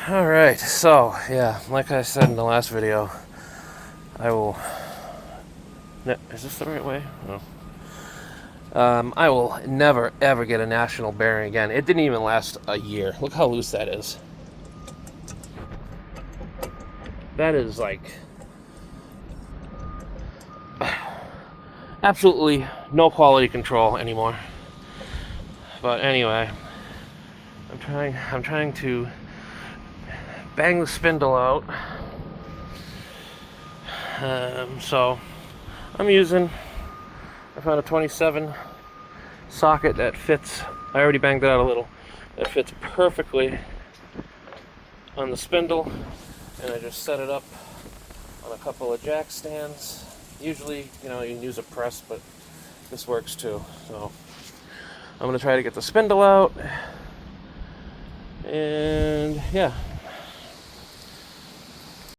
Alright, so, yeah, like I said in the last video, I will... Is this the right way? No. I will never, ever get a national bearing again. It didn't even last a year. Look how loose that is. That is, like... absolutely no quality control anymore. But anyway, I'm trying to bang the spindle out. So I found a 27 socket that fits. I already banged it out a little. That fits perfectly on the spindle, and I just set it up on a couple of jack stands. Usually, you can use a press, but this works too. So I'm gonna try to get the spindle out, and yeah.